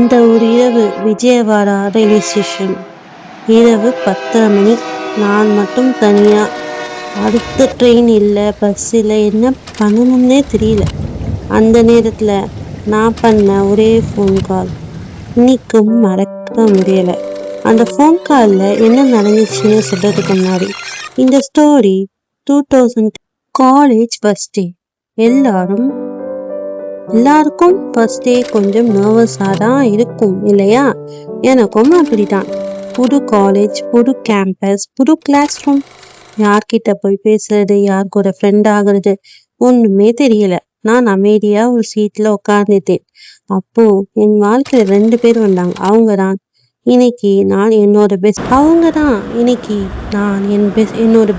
அந்த ஒரு இரவு விஜயவாடா ரயில்வே ஸ்டேஷன். இரவு 10:30 மணி. நான் மட்டும் தனியா. அடுத்த ட்ரெயின் இல்லை, பஸ் இல்லை, என்ன பண்ணணும்னே தெரியல. அந்த நேரத்துல நான் பண்ண ஒரே ஃபோன் கால் இன்னைக்கும் மறக்க முடியல. அந்த ஃபோன் கால்ல என்ன நடந்துச்சுன்னு சொல்றதுக்கு முன்னாடி இந்த ஸ்டோரி 2000 காலேஜ் ஃபர்ஸ்ட் டே. எல்லாருக்கும் ஃபர்ஸ்ட் டே கொஞ்சம் நர்வஸா தான் இருக்கும் இல்லையா? எனக்கும் அப்படிதான். புது காலேஜ், புது கேம்பஸ், புது கிளாஸ் ரூம். யார்கிட்ட போய் பேசுறது, யார் கூட ஃப்ரெண்ட் ஆகுறது ஒண்ணுமே தெரியல. நான் அமைதியா ஒரு சீட்ல உட்கார்ந்துட்டேன். அப்போ என் வாழ்க்கையில 2 பேர் வந்தாங்க. அவங்க தான் இன்னைக்கு நான் என்னோட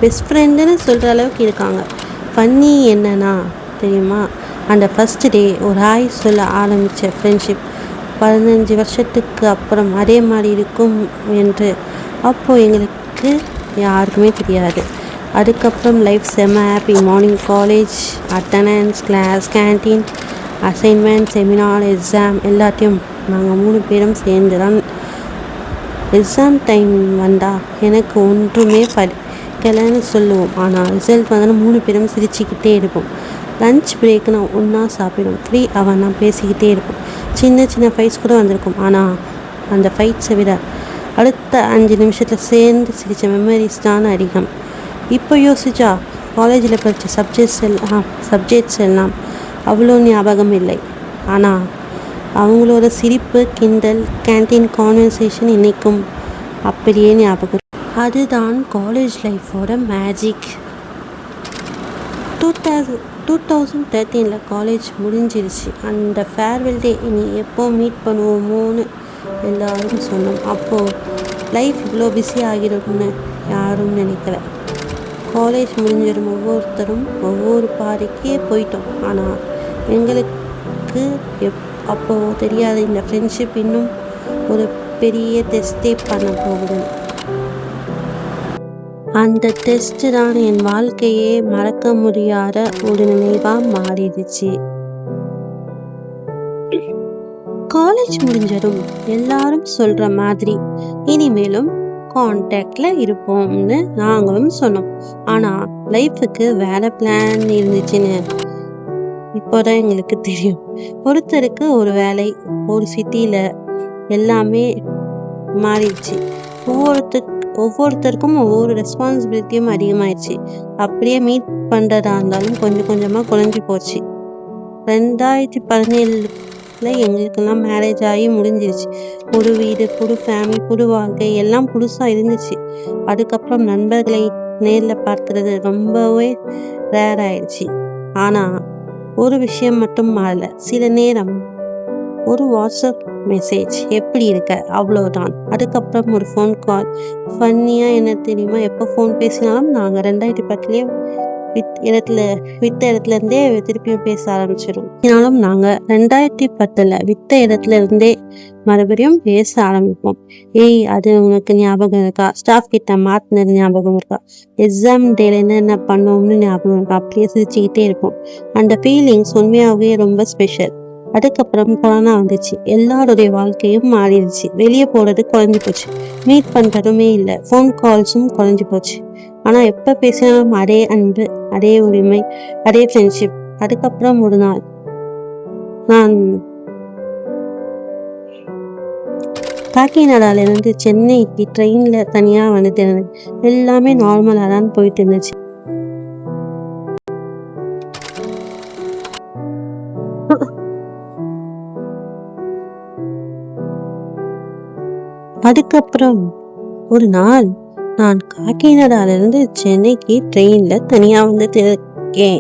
பெஸ்ட் ஃப்ரெண்டுன்னு சொல்ற அளவுக்கு இருக்காங்க. ஃபன்னி என்னன்னா தெரியுமா, அந்த ஃபர்ஸ்ட் டே ஒரு ஹாய் சொல்ல ஆரம்பிச்ச ஃப்ரெண்ட்ஷிப் 15 வருஷத்துக்கு அப்புறம் அதே மாதிரி இருக்கும் என்று அப்போ எங்களுக்கு யாருக்குமே தெரியாது. அதுக்கப்புறம் லைஃப் செம்ம happy. Morning college attendance, class, canteen, assignment, seminar, exam எல்லாத்தையும் நாங்கள் 3 பேரும் சேர்ந்து தான். எக்ஸாம் டைம் வந்தால் எனக்கு ஒன்றுமே படிக்கலைன்னு சொல்லுவோம். ஆனால் ரிசல்ட் வந்தாலும் 3 பேரும் சிரிச்சுக்கிட்டே இருப்போம். லஞ்ச் பிரேக்னா ஒன்றா சாப்பிடுவோம். ஃப்ரீ அவனா பேசிக்கிட்டே இருப்போம். சின்ன சின்ன ஃபைட்ஸ் கூட வந்திருக்கும். ஆனால் அந்த ஃபைட்ஸை விட அடுத்த 5 நிமிஷத்தில் சேர்ந்து சிரித்த மெமரிஸ் தான் அதிகம். இப்போ யோசிச்சா காலேஜில் படித்த சப்ஜெக்ட்ஸ் எல்லாம் அவ்வளோ ஞாபகம் இல்லை. ஆனால் அவங்களோட சிரிப்பு, கிண்டல், கேன்டீன் கான்வர்சேஷன் இன்னைக்கும் அப்படியே ஞாபகம். அதுதான் காலேஜ் லைஃபோட மேஜிக். 2013 காலேஜ் முடிஞ்சிருச்சு. அந்த ஃபேர்வெல் டே இனி எப்போ மீட் பண்ணுவோமோன்னு எல்லாரும் சொன்னோம். அப்போது லைஃப் இவ்வளோ பிஸி ஆகிடும்னு யாரும் நினைக்கல. காலேஜ் முடிஞ்சிடும், ஒவ்வொருத்தரும் ஒவ்வொரு பாதைக்கே போயிட்டோம். ஆனால் எங்களுக்கு அப்போது தெரியாது இந்த ஃப்ரெண்ட்ஷிப் இன்னும் ஒரு பெரிய டெஸ்டே பண்ண போகுது. அந்த டெஸ்ட் தான் என் வாழ்க்கையே மறக்க முடியாத ஒரு நினைவா மாறிடுச்சு. காலேஜ் முடிஞ்சதும் எல்லாரும் சொல்ற மாதிரி இனிமேலும் கான்டாக்ட்ல இருப்போம்னு நாங்களும் சொன்னோம். ஆனா லைஃபுக்கு வேற பிளான் இருந்துச்சுன்னு இப்போதான் எங்களுக்கு தெரியும். ஒருத்தருக்கு ஒரு வேலை, ஒரு சிட்டில எல்லாமே மாறிடுச்சு. ஒவ்வொருத்தருக்கும் ஒவ்வொரு ரெஸ்பான்சிபிலிட்டியும் அதிகமாயிடுச்சு. அப்படியே மீட் பண்றதா இருந்தாலும் கொஞ்சம் கொஞ்சமா குறைஞ்சி போச்சு. 2017 எங்களுக்கெல்லாம் மேரேஜ் ஆகி முடிஞ்சிருச்சு. புது வீடு, புது ஃபேமிலி, புது வாழ்க்கை எல்லாம் புதுசா இருந்துச்சு. அதுக்கப்புறம் நண்பர்களை நேர்ல பார்க்கறது ரொம்பவே ரேர் ஆயிடுச்சு. ஆனா ஒரு விஷயம் மட்டும் மாறல. சில நேரம் ஒரு வாட்ஸ்அப் மெசேஜ், எப்படி இருக்க, அவ்வளவுதான். அதுக்கப்புறம் ஒரு ஃபோன் கால். ஃபன்னியா என்ன தெரியுமா, எப்போ ஃபோன் பேசினாலும் நாங்க 2010 வித்த இடத்துல இருந்தே திருப்பியும் பேச ஆரம்பிச்சிடும். ஆனாலும் நாங்க 2010 வித்த இடத்துல இருந்தே மறுபடியும் பேச ஆரம்பிப்போம். ஏய், அது உனக்கு ஞாபகம் இருக்கா? ஸ்டாஃப் கிட்ட மாத்தினது ஞாபகம் இருக்கா? எக்ஸாம் டேல என்ன பண்ணோம்னு ஞாபகம் இருக்கா? அப்படியே சிரிச்சுக்கிட்டே இருப்போம். அந்த ஃபீலிங்ஸ் உண்மையாகவே ரொம்ப ஸ்பெஷல். அதுக்கப்புறம் கொரோனா வந்துச்சு. எல்லாருடைய வாழ்க்கையும் மாறிடுச்சு. வெளியே போறது குறைஞ்சி போச்சு. மீட் பண்றதுமே இல்லை. ஃபோன் கால்ஸும் குறைஞ்சி போச்சு. ஆனா எப்ப பேசினாலும் அதே அன்பு, அதே உரிமை, அதே ஃப்ரெண்ட்ஷிப். அதுக்கப்புறம் ஒரு நாள் நான் காக்கிநாடால இருந்து சென்னைக்கு ட்ரெயின்ல தனியா வந்துட்டு எல்லாமே நார்மலா தான் போயிட்டு இருந்துச்சு. அதுக்கப்புறம் ஒரு நாள் நான் காக்கிநாடால இருந்து சென்னைக்கு ட்ரெயின்ல தனியா வந்துட்டு இருக்கேன்.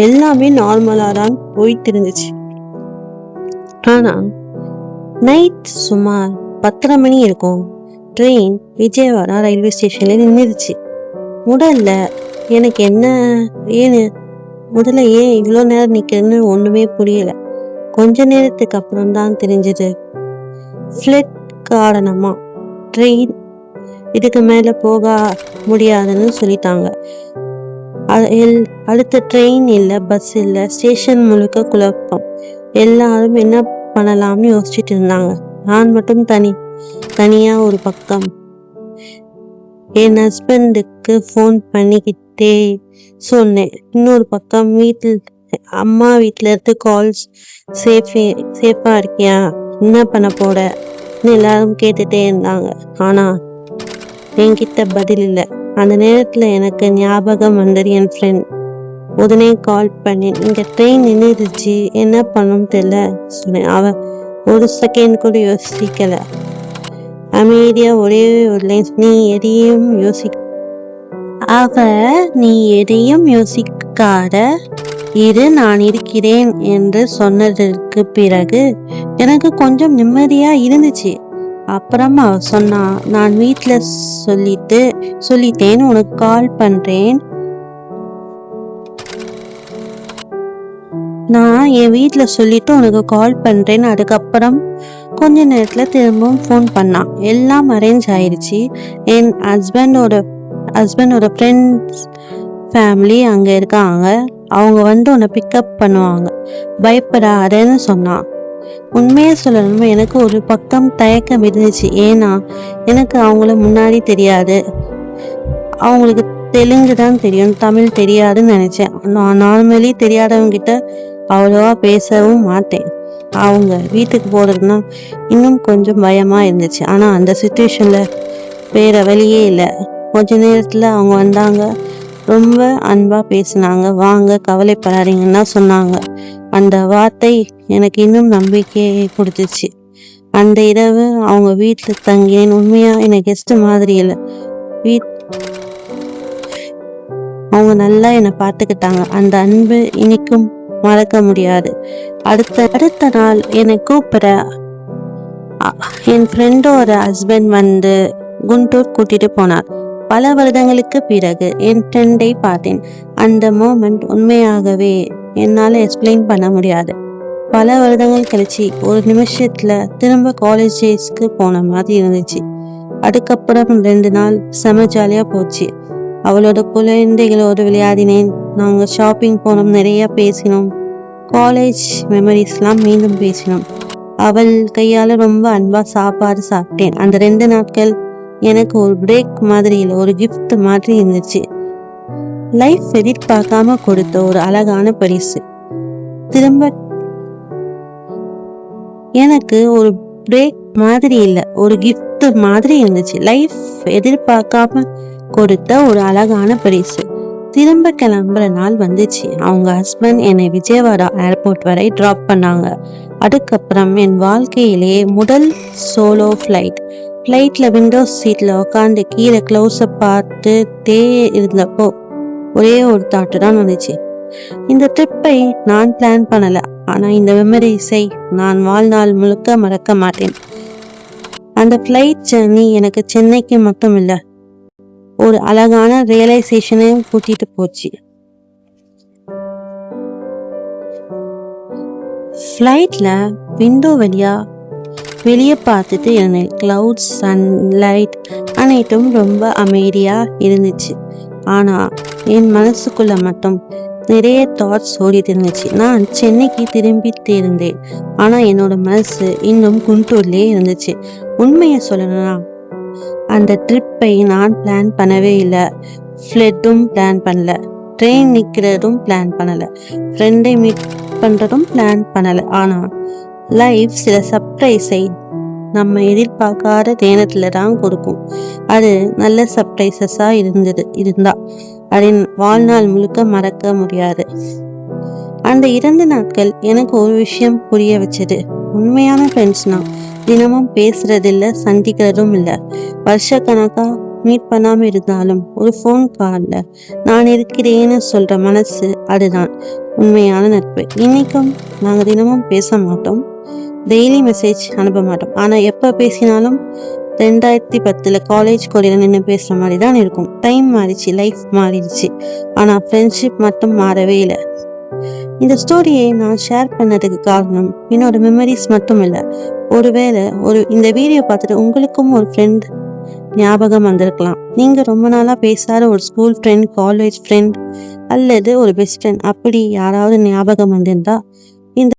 எல்லாமே நார்மலா தான் போயிட்டு இருந்துச்சு. ஆனா நைட் சுமார் 10:30 மணி இருக்கும். ட்ரெயின் விஜயவாடா ரயில்வே ஸ்டேஷன்ல நின்றுச்சு. முதல்ல ஏன் இவ்வளோ நேரம் நிக்கிறதுன்னு ஒண்ணுமே புரியல. கொஞ்ச நேரத்துக்கு அப்புறம் தான் தெரிஞ்சது, ஃப்ளட் காரணமா ட்ரெயின் இதுக்கு மேல போக முடியாதுன்னு சொல்லிட்டாங்க. அடுத்த ட்ரெயின் இல்ல, பஸ் இல்ல. ஸ்டேஷன் முழுக்க குழப்பம். எல்லாரும் என்ன பண்ணலாம்னு யோசிச்சுட்டு இருந்தாங்க. நான் மட்டும் தனியா ஒரு பக்கம் என் ஹஸ்பண்டுக்கு ஃபோன் பண்ணிக்கிட்டே சொன்னேன். இன்னொரு பக்கம் அம்மா வீட்டில் இருந்து கால்ஸ் சேஃபா இருக்கியா, என்ன பண்ண போறன்னு எல்லாரும் கேட்டுட்டே இருந்தாங்க. ஆனா என்கிட்ட பதில் இல்லை. அந்த நேரத்துல எனக்கு ஞாபகம் வந்தது என் ஃப்ரெண்ட். உடனே கால் பண்ணேன். இங்க ட்ரெயின் நின்றுடுச்சு, என்ன பண்ணணும் தெரியல சொன்னேன். அவ ஒரு செகண்ட் கூட யோசிக்கல. அமைதியா ஒரே ஒரு லைன், நீ எதையும் யோசிக்காத இரு, நான் இருக்கிறேன் என்று சொன்னதற்கு பிறகு எனக்கு கொஞ்சம் நிம்மதியா இருந்துச்சு. அப்புறம் அவ சொன்னா, நான் வீட்டுல சொல்லிட்டேன், உனக்கு கால் பண்றேன். நான் என் வீட்டுல சொல்லிட்டு உனக்கு கால் பண்றேன்னு அதுக்கப்புறம் கொஞ்ச நேரத்துல திரும்பவும் ஃபோன் பண்ணான். எல்லாம் அரேஞ்ச் ஆயிடுச்சு. என் ஹஸ்பண்டோட ஃப்ரெண்ட்ஸ் ஃபேமிலி அங்க இருக்காங்க. அவங்க வந்து உன்னை பிக்கப் பண்ணுவாங்க, பயப்படாதன்னு சொன்னான். உண்மையை சொல்லணும்னா எனக்கு ஒரு பக்கம் தயக்கம் இருந்துச்சு. ஏன்னா எனக்கு அவங்கள முன்னாடி தெரியாது. அவங்களுக்கு தெலுங்கு தான் தெரியும், தமிழ் தெரியாதுன்னு நினைச்சேன். நான் நார்மலி தெரியாதவங்க கிட்ட அவ்வளவா பேசவும் மாட்டேன். அவங்க வீட்டுக்கு போறதுன்னா இன்னும் கொஞ்சம் பயமா இருந்துச்சு. ஆனா அந்த சுச்சுவேஷன்ல வேற வழியே இல்லை. கொஞ்ச நேரத்துல அவங்க வந்தாங்க. ரொம்ப அன்பா பேசினாங்க. வாங்க, கவலைப்படாதீங்கன்னா சொன்னாங்க. அந்த வார்த்தை எனக்கு இன்னும் நம்பிக்கையை கொடுத்துச்சு. அந்த இரவு அவங்க வீட்டுல தங்கினேன். உண்மையா எனக்கு கெஸ்ட் மாதிரி இல்லை. அவங்க நல்லா என்னை பார்த்துக்கிட்டாங்க. அந்த அன்பு இன்னைக்கும் மறக்க முடியாது. அடுத்த நாள் என்னை கூப்பிட என் ஃப்ரெண்டோட ஹஸ்பண்ட் வந்து குண்டூர் கூட்டிட்டு போனார். பல வருடங்களுக்கு பிறகு என் ஃப்ரெண்டை பார்த்தேன். அந்த மோமெண்ட் உண்மையாகவே என்னால எக்ஸ்பிளைன் பண்ண முடியாது. பல வருடங்கள் கழிச்சு ஒரு நிமிஷத்துல திரும்ப காலேஜ் டேஸ்க்கு போன மாதிரி இருந்துச்சு. அதுக்கப்புறம் 2 நாள் செம ஜாலியா போச்சு. அவளோட குழந்தைகளோடு விளையாடினேன். நாங்க ஷாப்பிங் போனோம், நிறைய பேசினோம். காலேஜ் மெமரிஸ்லாம் மீண்டும் பேசினோம். அவள் கையால ரொம்ப அன்பா சாப்பாடு சாப்பிட்டேன். அந்த 2 நாட்கள் எனக்கு ஒரு பிரேக் மாதிரி இல்லை, ஒரு கிஃப்ட் மாதிரி இருந்துச்சு. லைஃப் எதிர்பார்க்காம கொடுத்த ஒரு அழகான பரிசு. திரும்ப எனக்கு ஒரு பிரேக் மாதிரி இல்லை, ஒரு கிஃப்ட் மாதிரி இருந்துச்சு. லைஃப் எதிர்பார்க்காம கொடுத்த ஒரு அழகான பரிசு. திரும்ப கிளம்புற நாள் வந்துச்சு. அவங்க ஹஸ்பண்ட் என்னை விஜயவாடா ஏர்போர்ட் வரை டிராப் பண்ணாங்க. அதுக்கப்புறம் என் வாழ்க்கையிலேயே முதல் சோலோ ஃப்ளைட்ல விண்டோ சீட்ல உட்காந்து கீழே க்ளவுஸை பார்த்துட்டே இருந்தப்போ ஒரே ஒரு தாட்டு தான் வந்துச்சு. இந்த ட்ரிப்பை நான் பிளான் பண்ணல, ஆனா இந்த மெமரிஸை நான் வாழ்நாள் முழுக்க மறக்க மாட்டேன். அந்த ஃப்ளைட் ஜர்னி எனக்கு சென்னைக்கு மட்டும் இல்லை, ஒரு அழகான ரியலைசேஷனையும் கூட்டிட்டு போச்சு. ஃப்ளைட்ல விண்டோ வழியா வெளியே பார்த்துட்டு இருந்தேன். கிளவுட்ஸ், சன்லைட் அனைத்தும் ரொம்ப அமைதியா இருந்துச்சு. ஆனா என் மனசுக்குள்ள மட்டும் நிறைய தாட்ஸ் ஓடிட்டு இருந்துச்சு. நான் சென்னைக்கு திரும்பிட்டு இருந்தேன், ஆனா என்னோட மனசு இன்னும் குண்டூர்லயே இருந்துச்சு. உண்மையை சொல்லணும்னா அந்த ட்ரிப்பை நான் பிளான் பண்ணவே இல்லை. ஃப்ளட்டும் பிளான் பண்ணல, ட்ரெயின் நிற்கிறதும் பிளான் பண்ணல, ஃப்ரெண்டை மீட் பண்றதும் பிளான் பண்ணல. ஆனா லைஃப் சில சர்ப்ரைஸை நம்ம எதிர்பார்க்காத நேரத்துல தான் கொடுக்கும். அது நல்ல சர்ப்ரைசஸா இருந்தா அதை வாழ்நாள் முழுக்க மறக்க முடியாது. அந்த 2 நாட்கள் எனக்கு ஒரு விஷயம் புரிய வச்சது. உண்மையான ஃப்ரெண்ட்ஸ்னா தினமும் பேசுறதில்ல, சந்திக்கிறதும் இல்லை. வருஷக்கணக்கா மீட் பண்ணாம இருந்தாலும் ஒரு ஃபோன் கால்ல நான் இருக்கிறேன்னு சொல்ற மனசு, அதுதான் உண்மையான நட்பு. இன்னைக்கும் நாங்க தினமும் பேச மாட்டோம், டெய்லி மெசேஜ் அனுப்ப மாட்டோம். ஆனா எப்ப பேசினாலும் 2010 காலேஜ் கொடியில நின்று பேசுற மாதிரி தான் இருக்கும். டைம் மாறிச்சு, லைஃப் மாறிடுச்சு, ஆனா ஃப்ரெண்ட்ஷிப் மட்டும் மாறவே இல்லை. இந்த ஸ்டோரியை நான் ஷேர் பண்ணதுக்கு காரணம் என்னோட மெமரிஸ் மட்டும் இல்லை. ஒருவேளை இந்த வீடியோ பார்த்துட்டு உங்களுக்கும் ஒரு ஃப்ரெண்ட் ஞாபகம் வந்திருக்கலாம். நீங்க ரொம்ப நாளா பேசாத ஒரு ஸ்கூல் ஃப்ரெண்ட், காலேஜ் ஃப்ரெண்ட் அல்லது ஒரு பெஸ்ட் ஃப்ரெண்ட், அப்படி யாராவது ஞாபகம் வந்திருந்தா